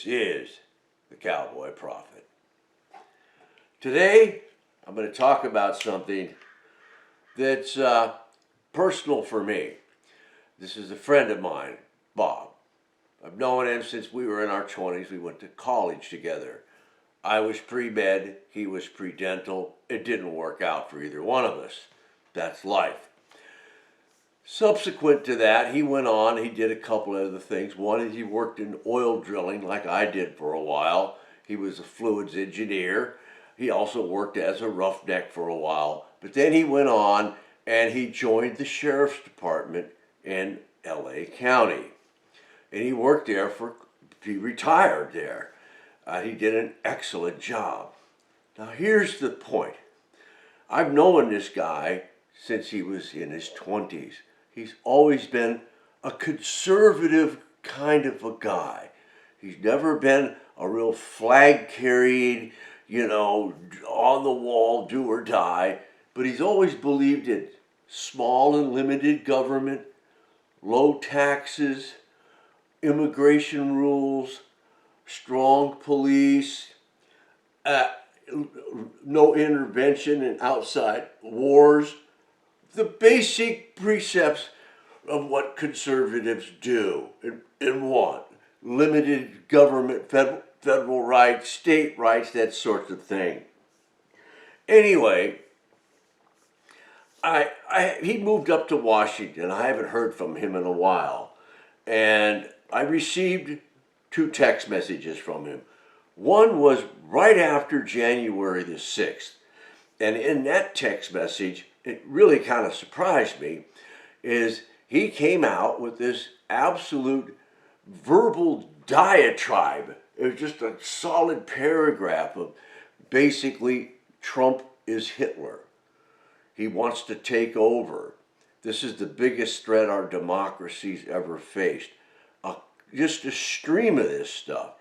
is the Cowboy Prophet. Today, I'm going to talk about something that's personal for me. This is a friend of mine, Bob. I've known him since we were in our 20s. We went to college together. I was pre-med, he was pre-dental. It didn't work out for either one of us. That's life. Subsequent to that, he went on, he did a couple other things. One is he worked in oil drilling like I did for a while. He was a fluids engineer. He also worked as a roughneck for a while. But then he went on and he joined the sheriff's department in LA County. And he worked there he retired there. He did an excellent job. Now here's the point. I've known this guy since he was in his 20s. He's always been a conservative kind of a guy. He's never been a real flag-carrying, on the wall, do or die. But he's always believed in small and limited government, low taxes, immigration rules, strong police, no intervention in outside wars. The basic precepts of what conservatives do and want. Limited government, federal rights, state rights, that sort of thing. Anyway, he moved up to Washington. I haven't heard from him in a while. And I received 2 text messages from him. One was right after January the 6th. And in that text message, it really kind of surprised me, is he came out with this absolute verbal diatribe. It was just a solid paragraph of basically Trump is Hitler. He wants to take over. This is the biggest threat our democracy's ever faced. Just a stream of this stuff.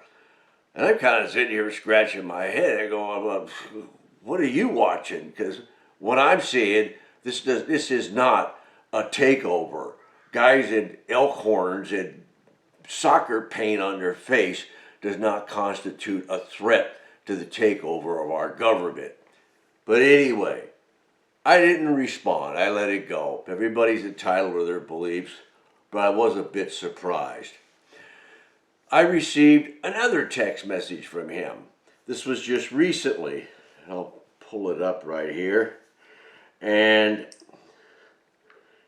And I'm kind of sitting here scratching my head and going, well, what are you watching? Because what I'm seeing, this is not a takeover. Guys in elk horns and soccer paint on their face does not constitute a threat to the takeover of our government. But anyway, I didn't respond. I let it go. Everybody's entitled to their beliefs, but I was a bit surprised. I received another text message from him. This was just recently. I'll pull it up right here. And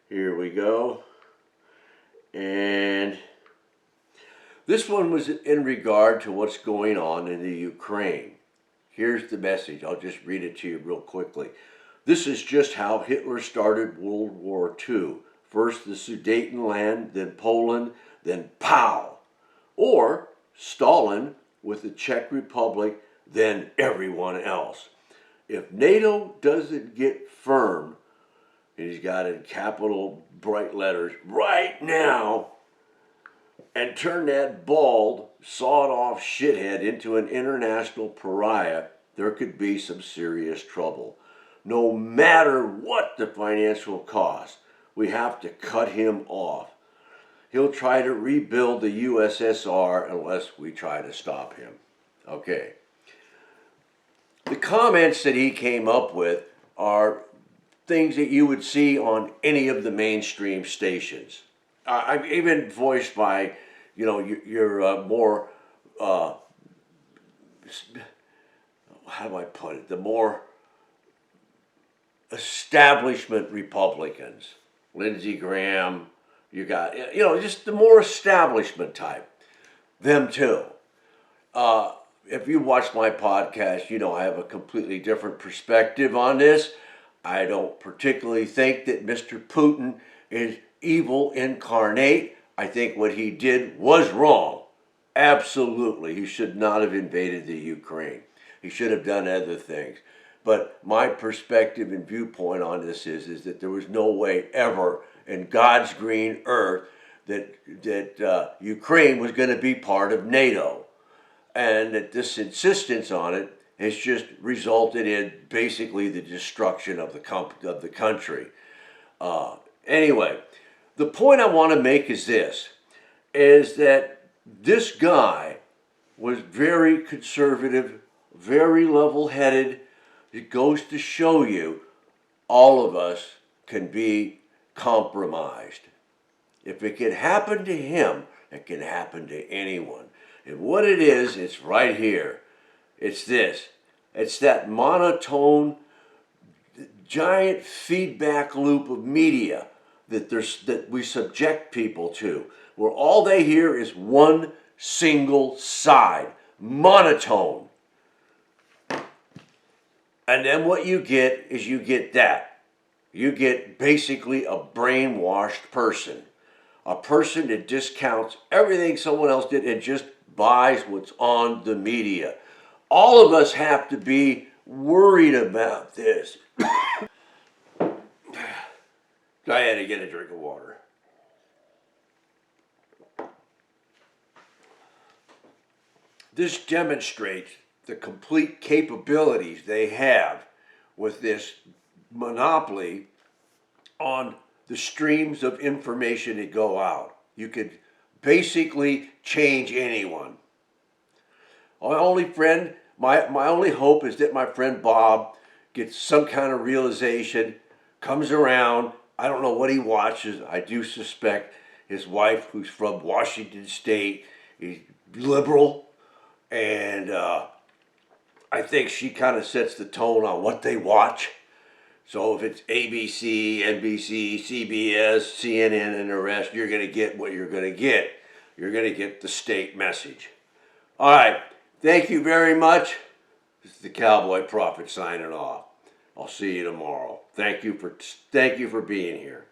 here we go. And this one was in regard to what's going on in the Ukraine. Here's the message. I'll just read it to you real quickly. This is just how Hitler started World War II. First the Sudetenland, then Poland, then pow! Or Stalin with the Czech Republic, then everyone else. If NATO doesn't get firm, and he's got in capital bright letters, right now, and turn that bald, sawed-off shithead into an international pariah, there could be some serious trouble. No matter what the financial cost, we have to cut him off. He'll try to rebuild the USSR unless we try to stop him. Okay. The comments that he came up with are things that you would see on any of the mainstream stations. I've even voiced by, your more, how do I put it, the more establishment Republicans. Lindsey Graham, you got, just the more establishment type. Them too. If you watch my podcast, I have a completely different perspective on this. I don't particularly think that Mr. Putin is evil incarnate. I think what he did was wrong. Absolutely. He should not have invaded the Ukraine. He should have done other things. But my perspective and viewpoint on this is that there was no way ever in God's green earth that Ukraine was going to be part of NATO. And that this insistence on it has just resulted in basically the destruction of the country. Anyway, the point I want to make is this, is that this guy was very conservative, very level-headed. It goes to show you all of us can be compromised. If it can happen to him, it can happen to anyone. And what it is, it's right here. It's this. It's that monotone, giant feedback loop of media that we subject people to, where all they hear is one single side, monotone. And then what you get is you get that. You get basically a brainwashed person. A person that discounts everything someone else did and just buys what's on the media. All of us have to be worried about this. I had to get a drink of water. This demonstrates the complete capabilities they have with this monopoly on the streams of information that go out. You could basically change anyone. My only hope is that my friend Bob gets some kind of realization, comes around. I don't know what he watches. I do suspect his wife, who's from Washington State, is liberal, and I think she kind of sets the tone on what they watch. So if it's ABC, NBC, CBS, CNN, and the rest, you're going to get what you're going to get. You're going to get the state message. All right. Thank you very much. This is the Cowboy Prophet signing off. I'll see you tomorrow. Thank you for being here.